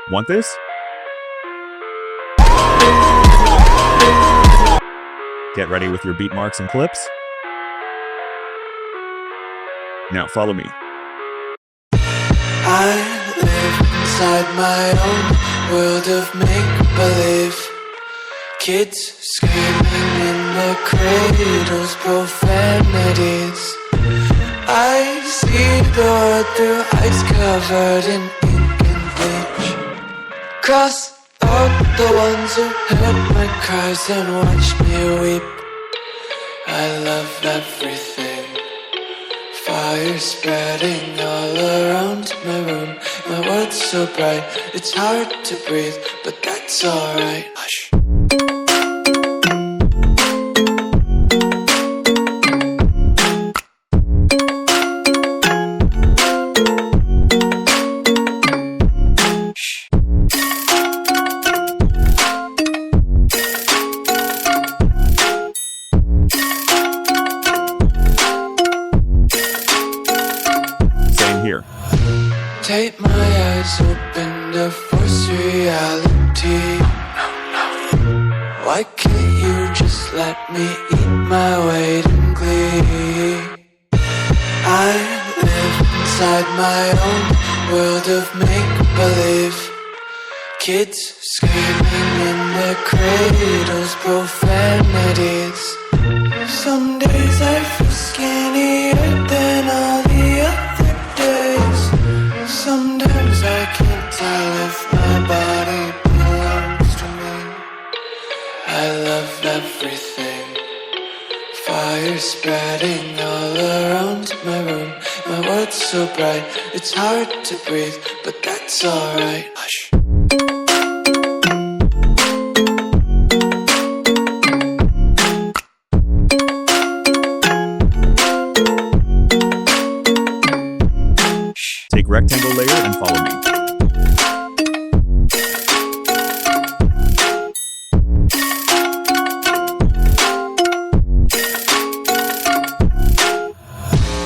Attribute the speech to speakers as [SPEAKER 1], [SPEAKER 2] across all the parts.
[SPEAKER 1] Want this? Get ready with your beat marks and clips. Now follow me.
[SPEAKER 2] I live inside my own world of make-believe. Kids screaming in the cradles, profanities. I see the world through ice covered in ink and bleach. Cross out the ones who heard my cries and watched me weep. I love everything. Fire spreading all around my room. My world's so bright, it's hard to breathe, but that's alright. Hush.
[SPEAKER 1] Here.
[SPEAKER 2] Take my eyes open to force reality. Why can't you just let me eat my weight in glee? I live inside my own world of make-believe. Kids screaming in their cradles, profanities. Some days I feel skinnier than all the other days. Sometimes I can't tell if my body belongs to me. I love everything. Fire spreading all around my room. My world's so bright, it's hard to breathe, but that's alright. Hush.
[SPEAKER 1] Take rectangle layer and follow me.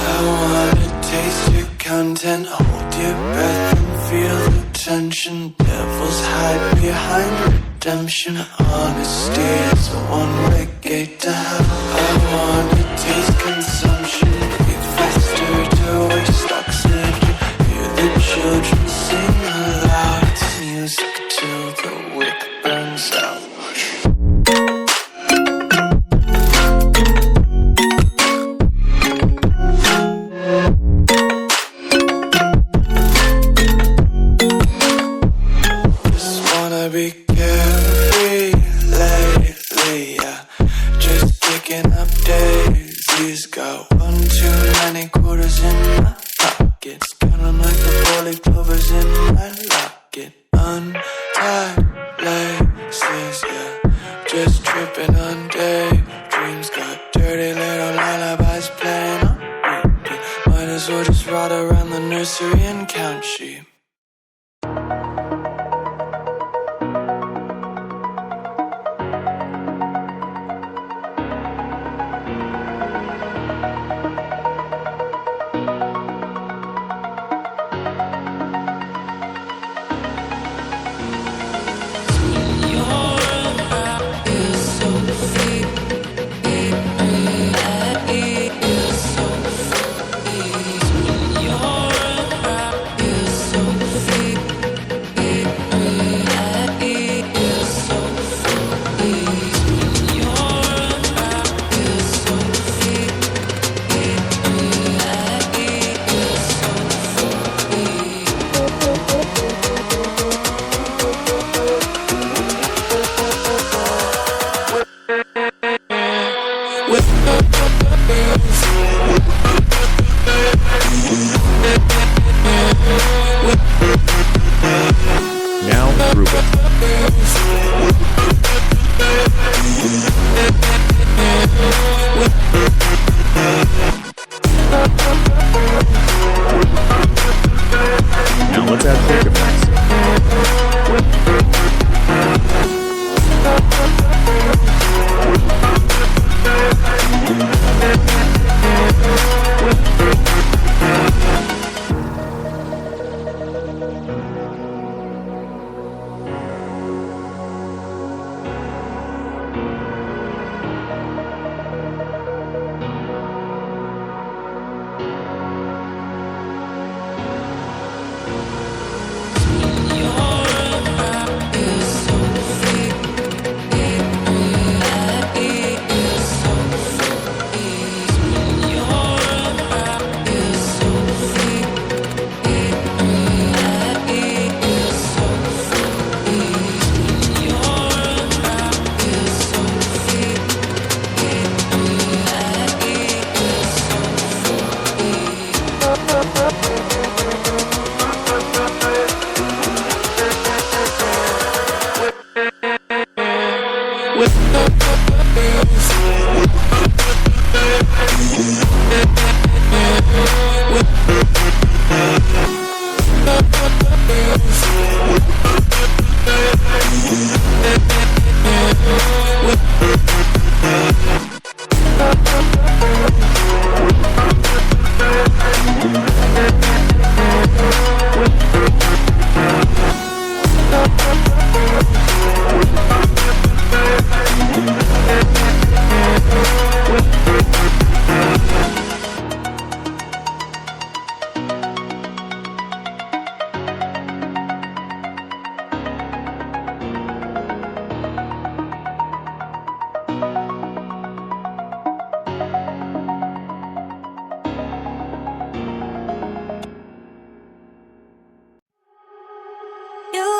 [SPEAKER 2] I wanna taste your content, hold your breath and feel the tension. Devils hide behind redemption. Honesty is a one-way gate to hell. I wanna taste consumption, breathe faster to waste oxygen. Hear the children sing aloud. It's music till the wick burns out. Just wanna be carefree lately, yeah. Just picking up daisies. Got one too many quarters in my pockets. Count 'em like the four-leaf clovers in my locket. Untied laces, yeah. Just tripping on daydreams. Got dirty little lullabies playing on repeat. Might as well just ride around the nursery and count sheep.
[SPEAKER 1] Now group it. Now let's add quick effects.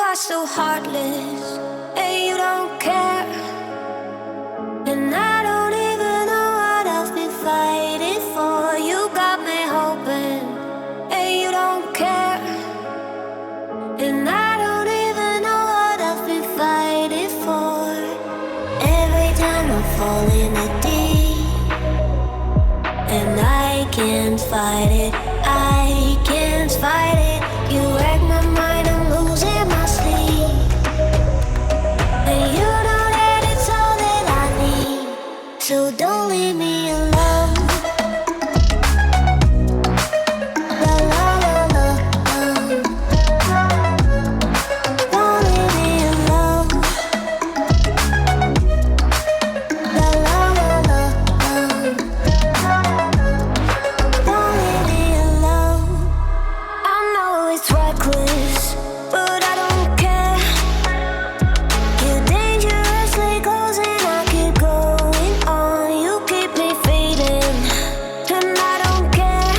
[SPEAKER 3] are so heartless, and you don't care. And I don't even know what I've been fighting for. You got me hoping, and you don't care. And I don't even know what I've been fighting for. Every time I fall in the deep, and I can't fight it, I can't fight it. You wreck my mind, I'm losing my sleep. And you know that it's all that I need, so don't leave me alone. La la la la, don't leave me alone. La la la la, don't leave me alone. I know it's reckless, but I don't care. You're dangerously close and I keep going on. You keep me fading, and I don't care.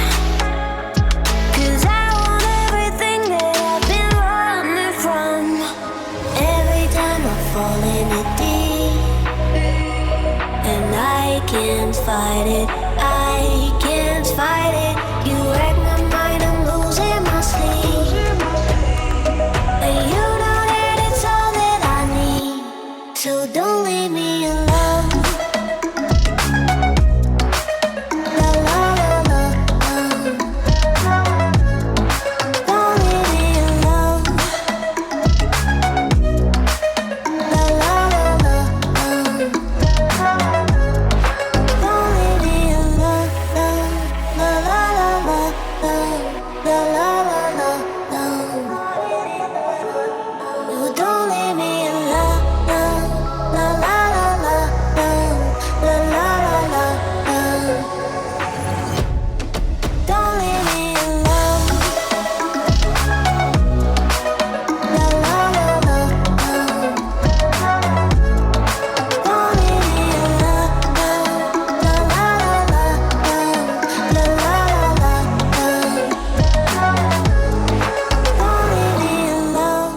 [SPEAKER 3] 'Cause I want everything that I've been running from. Every time I fall in it deep, and I can't fight it, I can't fight it. You wreck my mind, I'm losing my sleep. And you know that it's all that I need, so don't leave me alone. La la la la, don't leave me alone. La la la la, don't leave me alone. La la la la, la la la la, no, don't leave me alone. La la la la, la la la la, don't leave me alone. La la la la, don't leave me alone. La la la la, la la la la, don't leave me alone.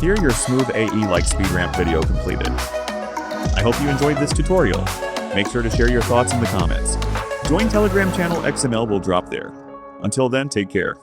[SPEAKER 1] Here your smooth AE like Speedramp video completed. I hope you enjoyed this tutorial. Make sure to share your thoughts in the comments. Join Telegram channel XML will drop there. Until then, take care.